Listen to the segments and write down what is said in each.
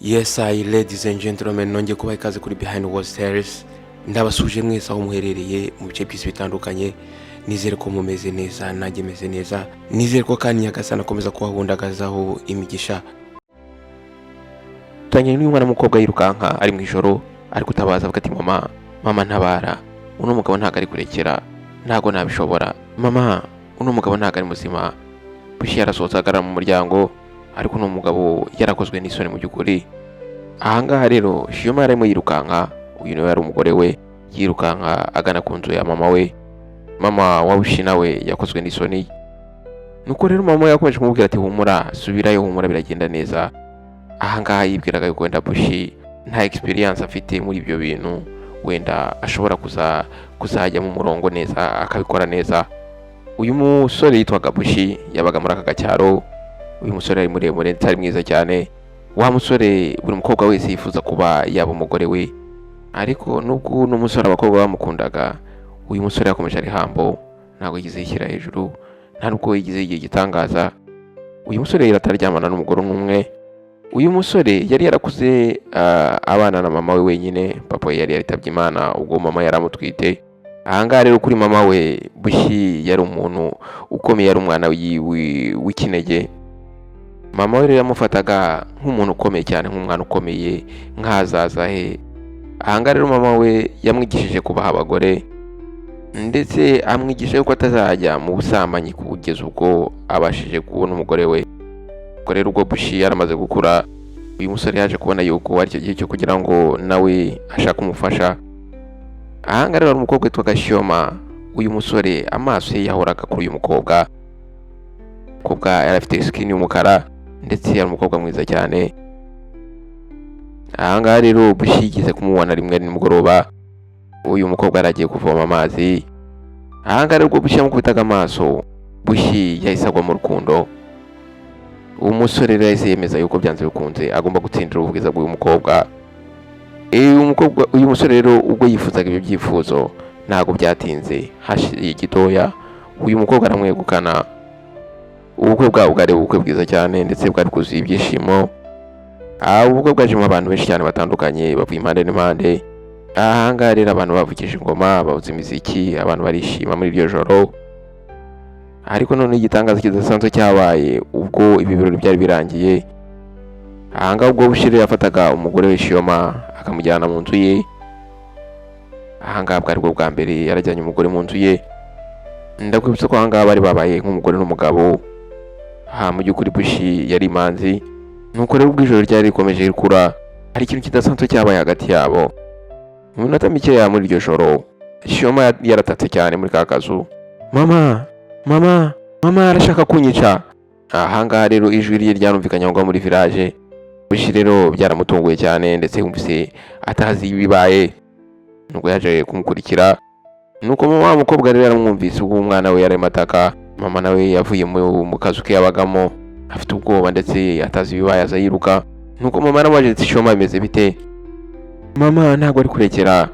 Yes, ladies and gentlemen, nongeye kubaha ikaze kuri Behind Walls Tales. Ndabasuje mwese aho muherereye mu bice by'isi bitandukanye. Nizere ko mumeze neza, nanjye meze neza. Nizere ko kandi Nyagasani akomeza kubahundagazaho imigisha. Tanye n'umwana mukobwa yirukanka ari mu ijoro, ari kutabaza avuga ati mama ntabara. Uno mugabo ntago ari kurekera, ntago nabishobora. Mama, uno mugabo ntago ari muzima. Bushi yarasohotse agara mu muryango, ariko uno mugabo yarakozwe n'isoni mu by'ukuri. Ahangaha rero Shiyoma yarimo yirukanka, uyu nawe yari umugore we, yirukanka agana ku nzu ya mama we. Mama wa Bushi nawe yakozwe n'isoni. Nuko rero mama yakomeje kumubwira ati humura, subirayo, humura, biragenda neza. Ahangaha yibwiraga yuko wenda Bushi nta experience afite muri ibyo bintu, wenda ashobora kuzajya mu murongo neza, akabikora neza. Uyu musore yitwaga Bushi, yabaga muri aka gacyaro. Uyu musore ari muremure atari mwiza cyane. Wa musore buri mukobwa wese yifuza kuba yaba umugore we, ariko nubwo n'umusore abakobwa bamukundaga, uyu musore yakomeje ari hambo, ntabwo yigize yishyira hejuru, nta nubwo yigize igihe gitangaza. Uyu musore yararyamana n'umugore umwe. Uyu musore yari yarakuze abana na mama we wenyine. Papa yari yaritabye Imana ubwo mama yaramutwite. Ahangaha rero kuri mama we Bushi yari umuntu ukomeye, yari umwana w'ikinege. Mama we rero yamufataga nk'umuntu ukomeye cyane, nk'umwana ukomeye, nk'ahazaza he. Ahangaha rero mama we yamwigishije kubaha abagore, ndetse amwigisha yuko atazajya mu busambanyi kugeza ubwo abashije kubona umugore we. Ubwo rero ubwo Bushi yaramaze gukura, uyu musore yaje kubona yuko ari cyo gihe cyo kugira ngo nawe ashake umufasha. Ahangaha rero umukobwa witwaga Shiyoma, uyu musore amaso ye yahoraga kuri uyu mukobwa. Umukobwa yari afite skin y'umukara, ndetse yari umukobwa mwiza cyane. Ahangaha rero Bushi yigeze kumubona rimwe nimugoroba, uyu mukobwa yaragiye kuvoma amazi. Ahangaha rero Bushi yamukubitaga amaso, Bushi yahise agwa mu rukundo. Uwo musore rero yahise yemeza yuko byanze bikunze agomba gutsindira ubwiza bw'uyu mukobwa. Uyu musore rero ubwo yifuzaga ibyo byifuzo, ntabwo byatinze, hashize gitoya uyu mukobwa aramwegukana. Ubukwe bwabo bwari ubukwe bwiza cyane, ndetse bwari kuzuye ibyishimo. Ubukwe bwajemo abantu benshi cyane batandukanye bavuye impande n'impande. Ahangaha rero abantu bavugije ingoma, bavuza imiziki, abantu barishima muri iryo joro. Ariko none igitangaza kidasanzwe cyabaye ubwo ibi birori byari birangiye. Ahangaha ubwo Bushi yafataga umugore we Shiyoma akamujyana mu nzu ye. Ahangaha bwari bwo bwa mbere yarajyanye umugore mu nzu ye. Ndakwibutsa ko ahangaha bari babaye nk'umugore n'umugabo. Mu by'ukuri Bushi yari imanzi. Nuko rero ubwo ijoro ryari rikomeje rikura, hari ikintu kidasanzwe cyabaye hagati yabo. Mu minota mikeya muri iryo joro, Shiyoma yaratatse cyane muri ka kazu. Mama arashaka kunyica. Ahangaha rero ijwi rye ryarumvikanye aho muri village. Bushi rero byaramutunguye cyane, ndetse yumvise atazi ibibaye. Nuko yaje kumukurikira. Nuko mama mukobwa rero yaramwumvise ubwo umwana we yarimo ataka. Mama nawe yavuye mu kazu ke yabagamo, afite ubwoba ndetse atazi ibibaye, aza yiruka. Nuko mama namubaje ati Shiyoma bimeze bite? Mama ntabwo ari kurekera,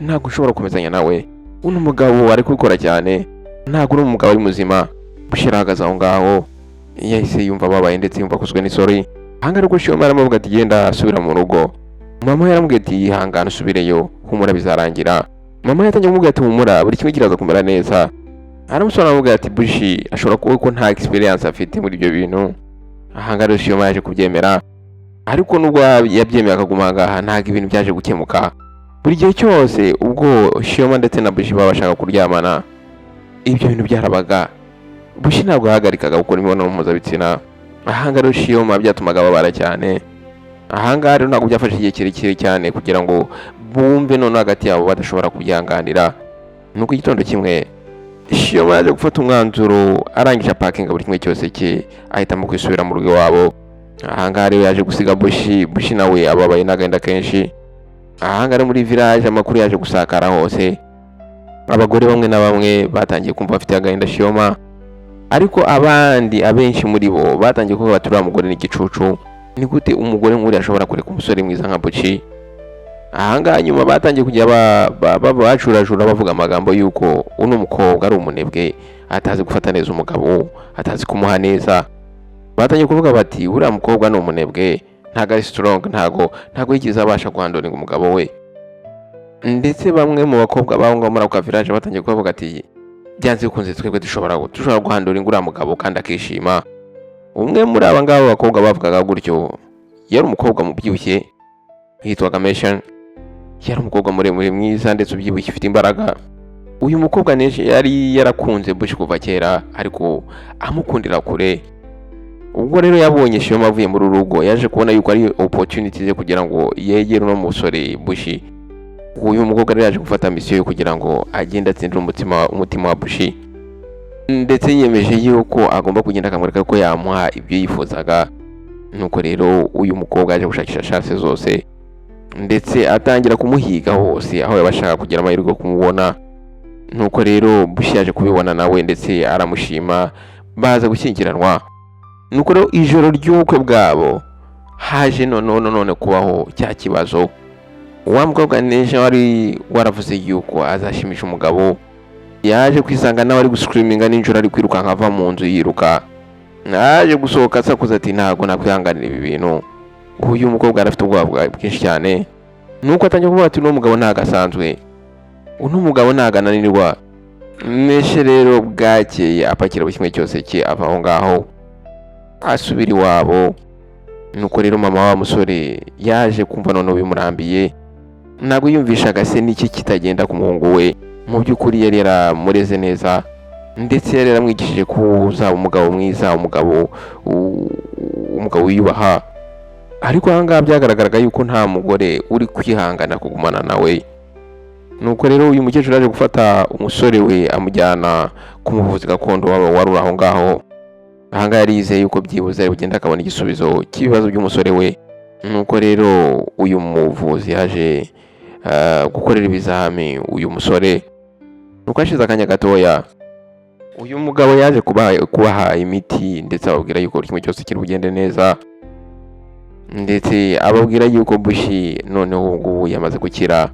ntabwo ushobora gukomezanya nawe, uno mugabo ari kubikora cyane, ntabwo uri umugabo ari muzima. Bushi arahagaze aho ngaho, yahise yumva ababaye ndetse yumva akozwe n'isori. Ahangaha rero Shiyoma aramuvuga ati genda asubira mu rugo. Mama yaramubwiye ati ihangane usubireyo, humura bizarangira. Mama yatangiye kumubwira ati humura, buri kimwe kiraza kumera neza. Aramusobanurira amubwira ati Bushi ashobora kuba ko nta experience afite muri ibyo bintu. Ahangaha rero Shiyoma yaje kubyemera, ariko nubwo yabyemeye akaguma ahangaha, ntabwo ibintu byaje gukemuka. Buri gihe cyose ubwo Shiyoma ndetse na Bushi babashaka kuryamana, ibyo bintu byarabaga. Bushi ntabwo yahagarikaga gukora imibonano mpuzabitsina. Ahangaha rero Shiyoma byatumaga babara cyane. Ahangaha rero ntabwo byafashe igihe kirekire cyane kugira ngo bumve none hagati yabo badashobora kubyanganira. Nuko igitondo kimwe Shiyoma yaje gufata umwanzuro, arangije pakinga buri kimwe cyose cye, ahitamo kwisubira mu rugo iwabo. Ahangaha rero yaje gusiga Bushi nawe ababaye n'agahinda kenshi. Ahangaha muri village amakuru yaje gusakara hose. Abagore bamwe na bamwe batangiye kumva bafite agahinda Shiyoma, ariko abenshi muri bo batangiye kuvuga bati uriya mugore ni igicucu, ni gute umugore nk'uriya ashobora kureka umusore mwiza nka Bushi? Ahangaha nyuma batangiye kujya bacurajura bavuga amagambo yuko uno mukobwa ari umunebwe, atazi gufata neza umugabo, atazi kumuha neza. Batangiye kuvuga bati uriya mukobwa ni umunebwe, ntago ari strong, ntago yigeze abasha guhandoringa umugabo we. Ndetse bamwe mu bakobwa baho ngaho muri ako village batangiye kuvuga ati byanze bikunze twebwe dushobora guhandoringa uriya mugabo kandi akishima. Umwe muri aba ngabo bakobwa bavugaga gutyo yari umukobwa mubyibushye yitwaga Meshan. Yari umukobwa muremure mwiza ndetse ubyibushye ufite imbaraga. Uyu mukobwa Neje yari yarakunze Bush kuva kera ariko amukundira kure. Ubwo rero yabonye Shiyoma avuye muri urugo yaje kubona yuko ari opportunity ze kugira ngo yegere no musore Bush. Uyu mukobwa rero yaje gufata mission yo kugira ngo agende atsindira umutima wa Bush, ndetse yiyemeje yuko agomba kugenda akamwereka ko yamuha ibyo yifuzaga. Nuko rero uyu mukobwa yaje gushakisha chance zose ndetse atangira kumuhiga hose aho yabashaka kugira amahirwe yo kumubona. Nuko rero Bush yaje kubibona nawe ndetse aramushima, baza gushyingiranwa. Nuko rero ijoro ry'ubukwe bwabo haje none kubaho cya kibazo. Wa mukobwa Neje wari waravuze yuko azashimisha umugabo yaje kwisanga nawe ari guscreaminga n'injoro ari kwiruka nkava mu nzu yiruka. Naje gusohoka asakuza ati ntago nakwihanganira ibi bintu. Uyu mukobwa arafite ubwoba bwinshi cyane. Nuko atangiye kuvuga ati mugabo ntagasanzwe, uno mugabo ntagananirwa. Neje rero bwakeye apakira buri kimwe cyose cye ava aho ngaho asubira iwabo. Nuko rero mama wa musore yaje kumva none bimurambiye, ntabwo yumvishaga se n'iki kitagenda ku muhungu we. Mu by'ukuri yari yaramureze neza ndetse yari yaramwigishije kuza umugabo mwiza, umugabo wiyubaha. Ariko aha ngaha byagaragaraga yuko nta mugore uri kwihangana kugumana nawe. Nuko rero uyu mukecuru yaje gufata umusore we amujyana ku muvuzi gakondo wari uri aho ngaho. Aha ngaha yizeye yuko byibuze bugenda akabona igisubizo cy'ibibazo by'umusore we. Nuko rero uyu muvuzi yaje gukorera ibizami uyu musore. Nuko hashize akanya gatoya uyu mugabo yaje kubaha imiti ndetse ababwira yuko kimwe cyose kiri bugende neza, ndetse ababwira yuko Bush noneho ubu yamaze gukira.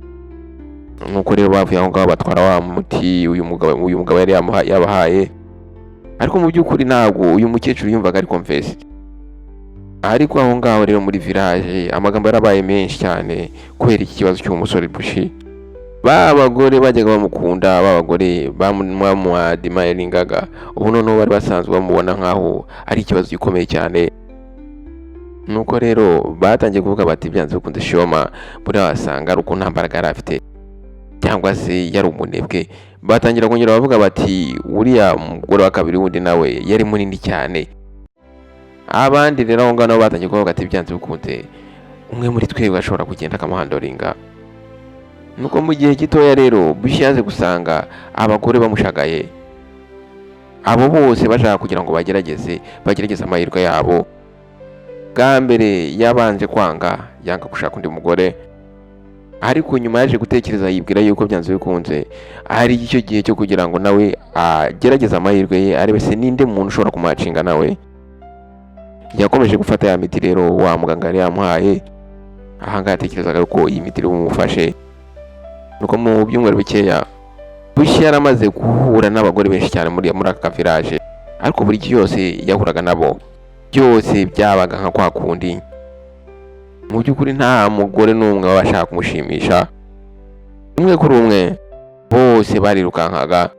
Nuko rero bavuye aho ngaho batwara wa muti uyu mugabo yari yabahaye. Ariko mu by'ukuri ntabwo uyu mukecuru yumvaga ari convinced. Ariko aho ngaho rero muri village amagambo yarabaye menshi cyane kubera iki kibazo cy'umusore Bush. Abagore bajyaga bamukunda, abagore bamuadimaringaga, ubu noneho bari basanzwe bamubona nkaho ari ikibazo gikomeye cyane. Nuko rero batangiye kuvuga bati byanze bikunze Shiyoma buriya wasanga ari uko nta mbaraga yari afite cyangwa se yari umunebwe. Batangira kongera bavuga bati uriya mugore wa kabiri wundi nawe yari munini cyane. Abandi rero aho ngaho nabo batangiye kuvuga ati byanze bikunze umwe muri twebwe ashobora kugenda akamuhandoringa. Nuko mu gihe gitoya rero Bush yaje gusanga abagore bamushagaye, abo bose bashaka kugira ngo bagerageze amahirwe yabo. Bwa mbere yabanje yanga gushaka undi mugore, ariko nyuma yaje gutekereza yibwira yuko byanze bikunze ari icyo gihe cyo kugira ngo nawe agerageze amahirwe ye arebe se ninde muntu ushobora kumacinga nawe. Yakomeje gufata ya miti rero wa muganga yari yamuhaye. Aha ngaha yatekerezaga ko iyi miti iri bumufashe. Nuko mu byumweru bikeya Bush yaramaze guhura n'abagore benshi cyane muri aka village, ariko buri cyose yahuraga nabo byose byabaga nka kwa kundi. Mu by'ukuri nta mugore n'umwe wabashaka kumushimisha. Umwe kuri umwe bose barirukankaga